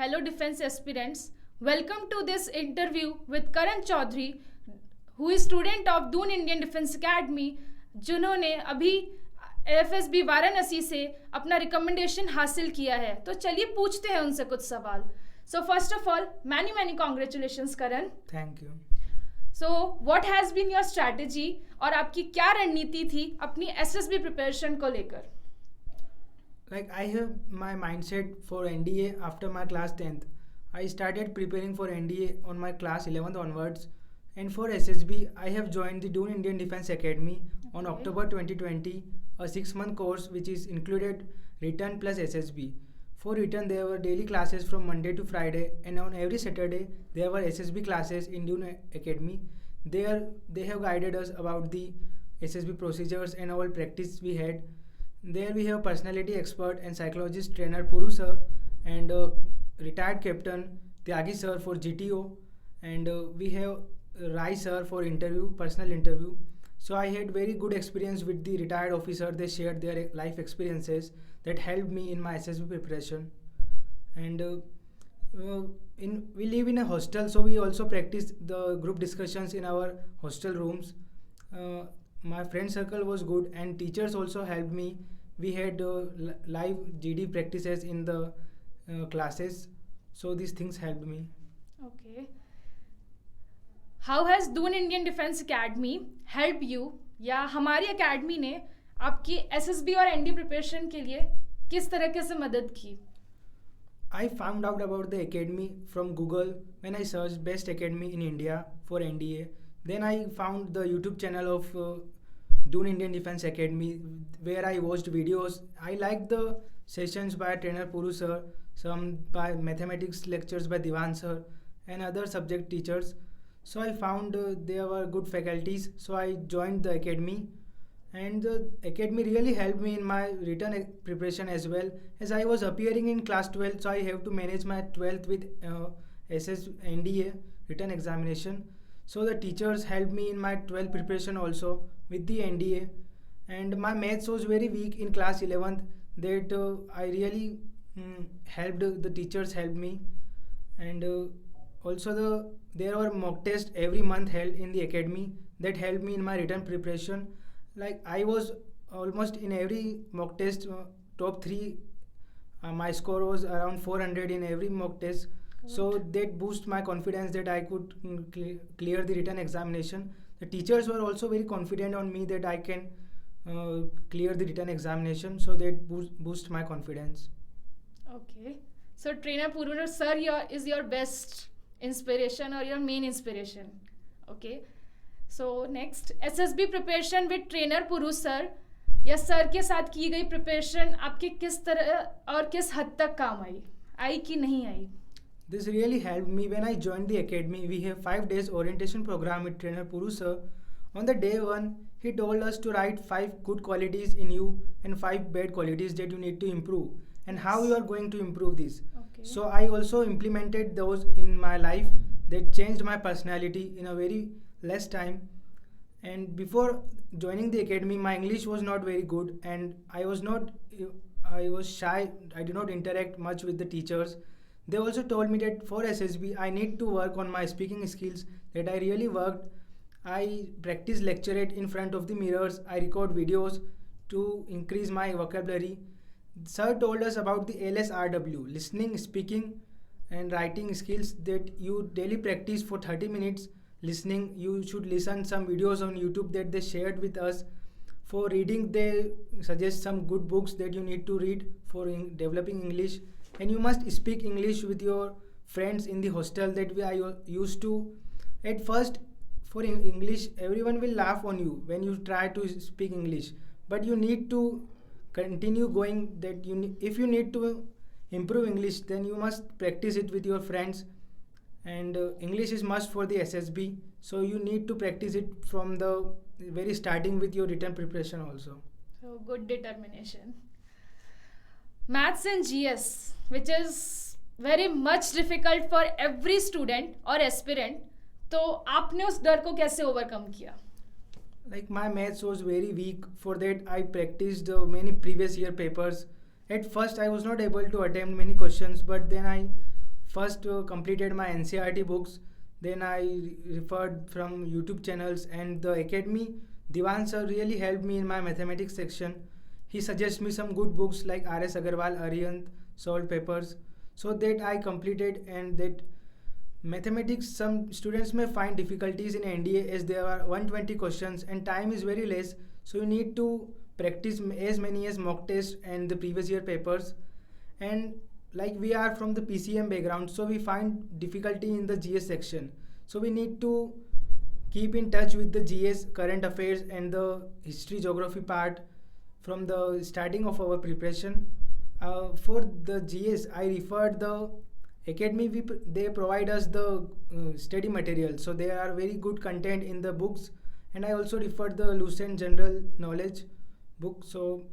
Hello defense aspirants. Welcome to this interview with Karan Chaudhary, who is student of Doon Indian Defence Academy, जिन्होंने अभी FSB Varanasi से अपना recommendation हासिल किया है. तो चलिए पूछते हैं उनसे कुछ सवाल. So first of all, many congratulations Karan. Thank you. So what has been your strategy और आपकी क्या रणनीति थी अपनी एसएसबी प्रिपरेशन को लेकर? Like I have my mindset for NDA after my class 10th. I started preparing for NDA on my class 11th onwards, and for SSB I have joined the Doon Indian Defence Academy on October 2020, a 6-month course which is included written plus SSB. For written there were daily classes from Monday to Friday, and on every Saturday there were SSB classes in Doon Academy. There they have guided us about the SSB procedures and all practice we had. There we have personality expert and psychologist trainer Puru sir, and retired captain Tyagi sir for GTO, and we have Rai sir for personal interview. So I had very good experience with the retired officer. They shared their life experiences that helped me in my SSB preparation. And we live in a hostel, so we also practice the group discussions in our hostel rooms. My friend circle was good, and teachers also helped me. We had live GD practices in the classes, so these things helped me. Okay. How has Doon Indian Defence Academy helped you, या हमारी academy ने आपकी SSB और ND preparation के लिए किस तरीके से मदद की? I found out about the academy from Google when I searched best academy in India for NDA. Then I found the YouTube channel of Doon Indian Defence Academy, where I watched videos. I liked the sessions by trainer Puru sir, some by mathematics lectures by Divan sir, and other subject teachers. So I found there were good faculties, so I joined the academy, and the academy really helped me in my written preparation as well, as I was appearing in class 12, so I have to manage my 12th with SS NDA written examination. So the teachers helped me in my 12th preparation also with the NDA, and my maths was very weak in class 11th. That I really helped. The teachers helped me, and also there were mock tests every month held in the academy that helped me in my written preparation. Like I was almost in every mock test top 3. My score was around 400 in every mock test. So that boosts my confidence that I could clear the written examination. The teachers were also very confident on me that I can clear the written examination. So that boosts my confidence. Okay. So trainer Puru sir is your best inspiration or your main inspiration. Okay. So next, SSB preparation with trainer Puru sir या sir के साथ की गई preparation आपके किस तरह और किस हद तक काम आई कि नहीं आई? This really helped me when I joined the academy. We have 5 days orientation program with trainer Puru sir. On the day 1, he told us to write 5 good qualities in you and 5 bad qualities that you need to improve, and how you are going to improve this. Okay. So I also implemented those in my life that changed my personality in a very less time. And before joining the academy, my English was not very good, and I was shy. I did not interact much with the teachers. They also told me that for SSB I need to work on my speaking skills, that I really worked. I practice lecturate in front of the mirrors. I record videos to increase my vocabulary. Sir told us about the LSRW, listening, speaking and writing skills, that you daily practice for 30 minutes listening. You should listen some videos on YouTube that they shared with us. For reading, they suggest some good books that you need to read for developing English. And you must speak English with your friends in the hostel that I used to. At first, for English, everyone will laugh on you when you try to speak English. But you need to continue going. That if you need to improve English, then you must practice it with your friends. And English is must for the SSB. So you need to practice it from the very starting with your written preparation also. So good determination. Maths and GS, which is very much difficult for every student or aspirant, तो आपने उस डर को कैसे overcome किया? Like my maths was very weak. For that I practiced many previous year papers. At first I was not able to attempt many questions, but then I first completed my NCERT books. Then I referred from YouTube channels and the academy. Diwan sir really helped me in my mathematics section. He suggests me some good books like R.S. Agarwal, Arihant, Salt Papers, so that I completed. And that mathematics, some students may find difficulties in NDA as there are 120 questions and time is very less, so you need to practice as many as mock tests and the previous year papers. And like we are from the PCM background, so we find difficulty in the GS section, so we need to keep in touch with the GS, current affairs, and the history geography part from the starting of our preparation. For the GS, I referred the academy. They provide us the study material, so there are very good content in the books. And I also referred the Lucent General Knowledge book. So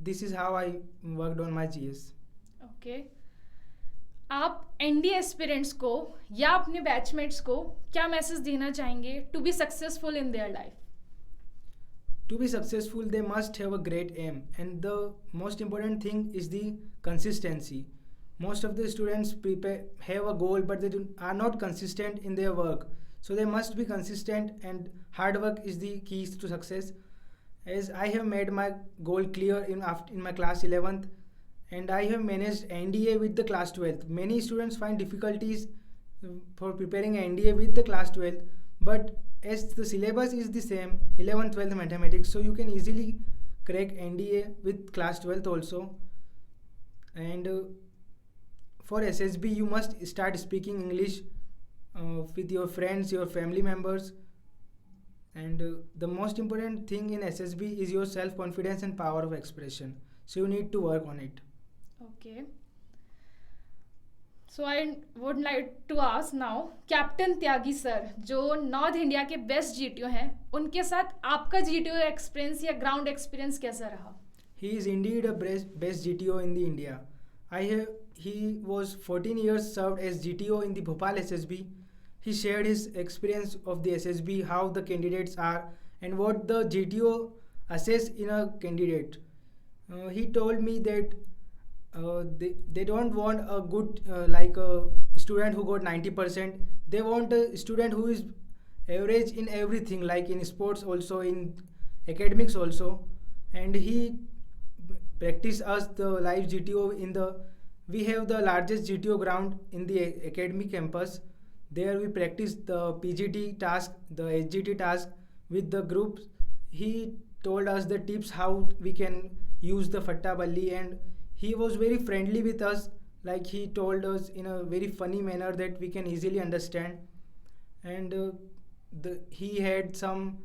this is how I worked on my GS. Okay आप NDA aspirants को या अपने batchmates को क्या message देना चाहेंगे to be successful in their life? To be successful, they must have a great aim, and the most important thing is the consistency. Most of the students have a goal, but they are not consistent in their work. So they must be consistent, and hard work is the key to success. As I have made my goal clear in my class 11th, and I have managed NDA with the class 12th. Many students find difficulties for preparing NDA with the class 12th, but as the syllabus is the same, 11th 12th mathematics, so you can easily crack NDA with class 12th also. And for SSB, you must start speaking English with your friends, your family members. And the most important thing in SSB is your self confidence and power of expression, so you need to work on it. Okay. So I would like to ask now captain Tyagi sir, जो north India के best GTO हैं, उनके साथ आपका GTO experience या ground experience कैसा रहा? He is indeed a best GTO in the India. He was 14 years served as GTO in the Bhopal SSB. He shared his experience of the SSB, how the candidates are, and what the GTO assess in a candidate. He told me that they don't want a good like a student who got 90%. They want a student who is average in everything, like in sports also, in academics also. And he practice us the live GTO we have the largest GTO ground in the academy campus. There we practice the PGT task, the HGT task with the groups. He told us the tips how we can use the Fatta Balli, and he was very friendly with us. Like he told us in a very funny manner that we can easily understand. And he had some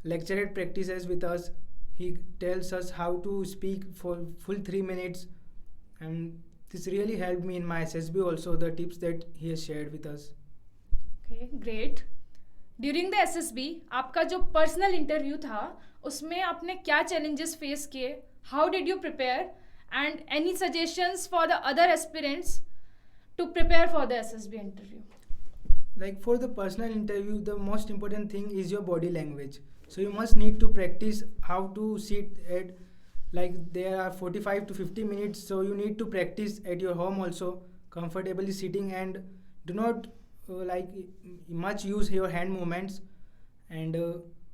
lecturate practices with us. He tells us how to speak for full 3 minutes, and this really helped me in my SSB also, the tips that he has shared with us. Okay, great. During the SSB आपका जो personal interview था, उसमें आपने क्या challenges face किए? How did you prepare? And any suggestions for the other aspirants to prepare for the SSB interview? Like for the personal interview, the most important thing is your body language. So you must need to practice how to sit at, like there are 45 to 50 minutes, so you need to practice at your home also, comfortably sitting, and do not like much use your hand movements. And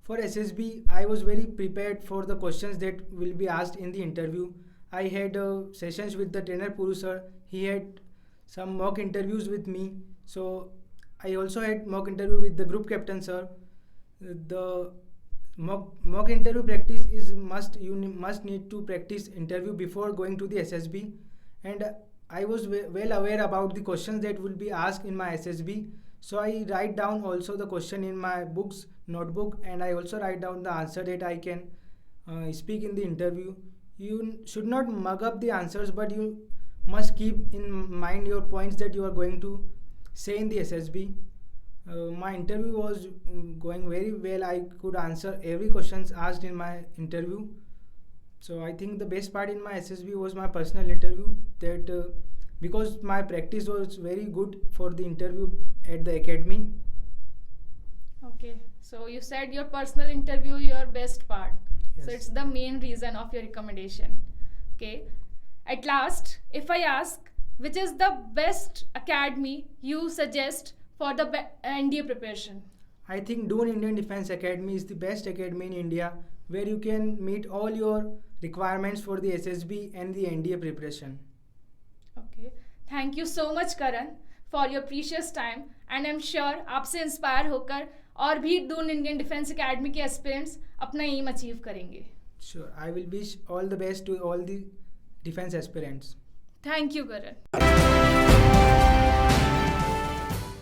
for SSB, I was very prepared for the questions that will be asked in the interview. I had sessions with the trainer Puru sir. He had some mock interviews with me. So I also had mock interview with the group captain sir. The mock interview practice is must. You must need to practice interview before going to the SSB. And I was well aware about the questions that will be asked in my SSB. So I write down also the question in my notebook, and I also write down the answer that I can speak in the interview. You should not mug up the answers, but you must keep in mind your points that you are going to say in the SSB. My interview was going very well. I could answer every questions asked in my interview. So I think the best part in my SSB was my personal interview, that because my practice was very good for the interview at the academy. Okay, so you said your personal interview your best part. Yes. So it's the main reason of your recommendation. Okay. At last, if I ask which is the best academy you suggest for the NDA preparation? I think Dune Indian Defense Academy is the best academy in India where you can meet all your requirements for the SSB and the NDA preparation. Okay. Thank you so much Karan for your precious time, and I'm sure आपसे inspire होकर और भी Doon Indian defence academy के aspirants अपना M achieve करेंगे. Sure, I will wish all the best to all the defense aspirants. Thank you Karan.